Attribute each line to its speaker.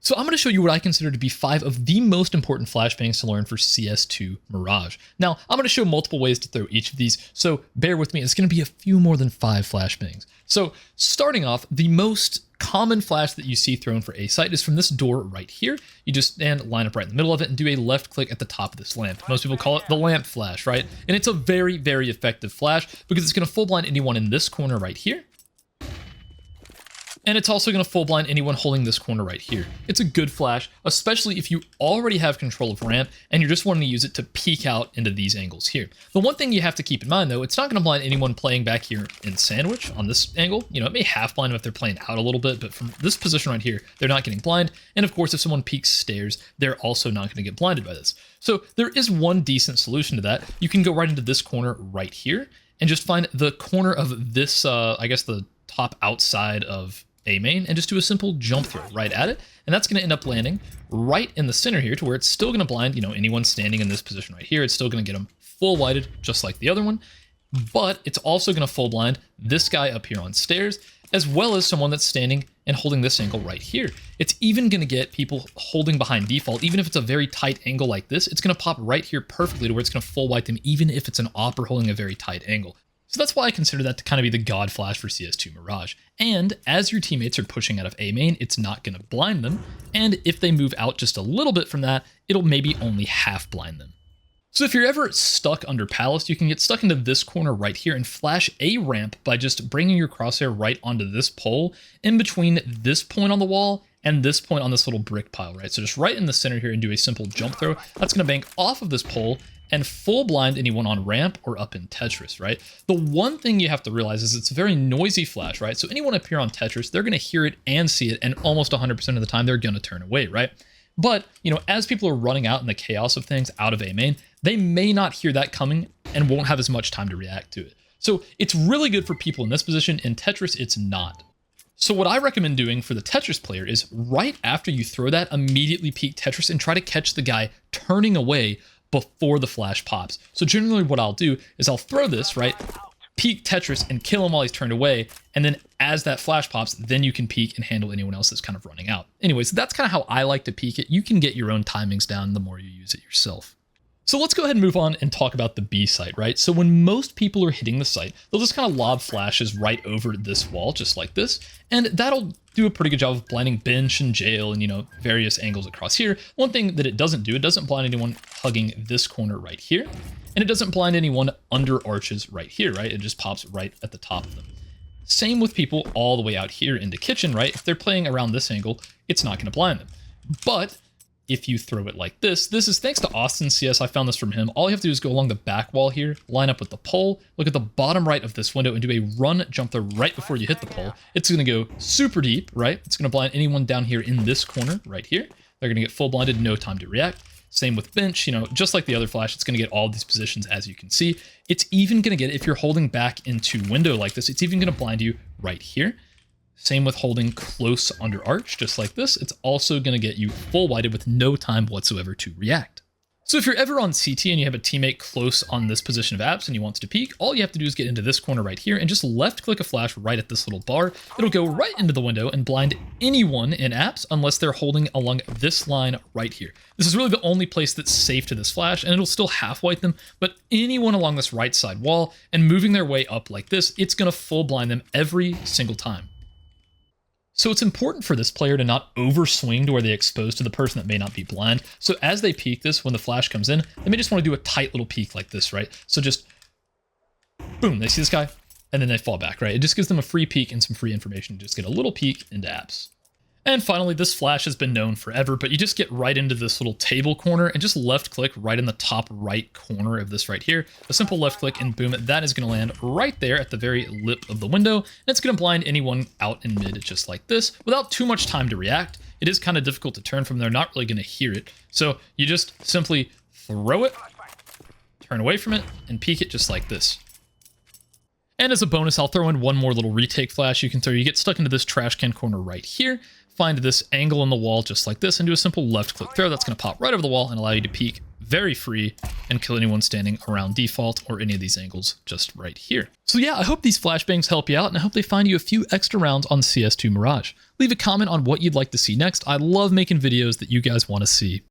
Speaker 1: So I'm going to show you what I consider to be 5 of the most important flashbangs to learn for CS2 Mirage. Now, I'm going to show multiple ways to throw each of these, so bear with me, it's going to be a few more than 5 flashbangs. So starting off, the most common flash that you see thrown for A site is from this door right here. You just line up right in the middle of it and do a left click at the top of this lamp. Most people call it the lamp flash, right? And it's a very, very effective flash because it's going to full blind anyone in this corner right here. And it's also going to full blind anyone holding this corner right here. It's a good flash, especially if you already have control of ramp and you're just wanting to use it to peek out into these angles here. The one thing you have to keep in mind though, it's not going to blind anyone playing back here in sandwich on this angle. You know, it may half blind them if they're playing out a little bit, but from this position right here, they're not getting blind. And of course, if someone peeks stairs, they're also not going to get blinded by this. So there is one decent solution to that. You can go right into this corner right here and just find the corner of this, I guess the top outside of A main, and just do a simple jump throw right at it, and that's going to end up landing right in the center here to where it's still going to blind, you know, anyone standing in this position right here. It's still going to get them full whited just like the other one, but it's also going to full blind this guy up here on stairs, as well as someone that's standing and holding this angle right here. It's even going to get people holding behind default. Even if it's a very tight angle like this, it's going to pop right here perfectly to where it's going to full white them, even if it's an opper holding a very tight angle. So that's why I consider that to kind of be the god flash for CS2 Mirage. And as your teammates are pushing out of A main, it's not going to blind them. And if they move out just a little bit from that, it'll maybe only half blind them. So if you're ever stuck under Palace, you can get stuck into this corner right here and flash a ramp by just bringing your crosshair right onto this pole in between this point on the wall and this point on this little brick pile, right? So just right in the center here and do a simple jump throw. That's going to bank off of this pole and full blind anyone on ramp or up in Tetris, right? The one thing you have to realize is it's a very noisy flash, right? So anyone up here on Tetris, they're going to hear it and see it, and almost 100% of the time they're going to turn away, right? But, you know, as people are running out in the chaos of things out of A main, they may not hear that coming and won't have as much time to react to it. So it's really good for people in this position. In Tetris, it's not. So what I recommend doing for the Tetris player is right after you throw that, immediately peek Tetris and try to catch the guy turning away before the flash pops. So generally what I'll do is I'll throw this, right, peek Tetris and kill him while he's turned away, and then as that flash pops, then you can peek and handle anyone else that's kind of running out. Anyways, that's kind of how I like to peek it. You can get your own timings down the more you use it yourself. So let's go ahead and move on and talk about the B site, right? So when most people are hitting the site, they'll just kind of lob flashes right over this wall, just like this. And that'll do a pretty good job of blinding bench and jail and, you know, various angles across here. One thing that it doesn't do, it doesn't blind anyone hugging this corner right here. And it doesn't blind anyone under arches right here, right? It just pops right at the top of them. Same with people all the way out here into kitchen, right? If they're playing around this angle, it's not going to blind them. But if you throw it like this is thanks to Austin CS. I found this from him. All you have to do is go along the back wall here, line up with the pole, look at the bottom right of this window and do a run jump throw right before you hit the pole. It's going to go super deep, right? It's going to blind anyone down here in this corner right here. They're going to get full blinded, no time to react. Same with bench, you know, just like the other flash, it's going to get all these positions as you can see. It's even going to get, if you're holding back into window like this, it's even going to blind you right here. Same with holding close under arch, just like this. It's also going to get you full whited with no time whatsoever to react. So if you're ever on CT and you have a teammate close on this position of apps and he wants to peek, all you have to do is get into this corner right here and just left click a flash right at this little bar. It'll go right into the window and blind anyone in apps unless they're holding along this line right here. This is really the only place that's safe to this flash, and it'll still half white them, but anyone along this right side wall and moving their way up like this, it's going to full blind them every single time. So it's important for this player to not overswing to where they expose to the person that may not be blind. So as they peek this, when the flash comes in, they may just want to do a tight little peek like this, right? So just boom, they see this guy and then they fall back, right? It just gives them a free peek and some free information to just get a little peek into apps. And finally, this flash has been known forever, but you just get right into this little table corner and just left click right in the top right corner of this right here. A simple left click and boom, that is going to land right there at the very lip of the window. And it's going to blind anyone out in mid just like this without too much time to react. It is kind of difficult to turn from. They're not really going to hear it. So you just simply throw it, turn away from it, and peek it just like this. And as a bonus, I'll throw in one more little retake flash you can throw. You get stuck into this trash can corner right here, find this angle in the wall just like this, and do a simple left click throw. That's going to pop right over the wall and allow you to peek very free and kill anyone standing around default or any of these angles just right here. So yeah, I hope these flashbangs help you out, and I hope they find you a few extra rounds on CS2 Mirage. Leave a comment on what you'd like to see next. I love making videos that you guys want to see.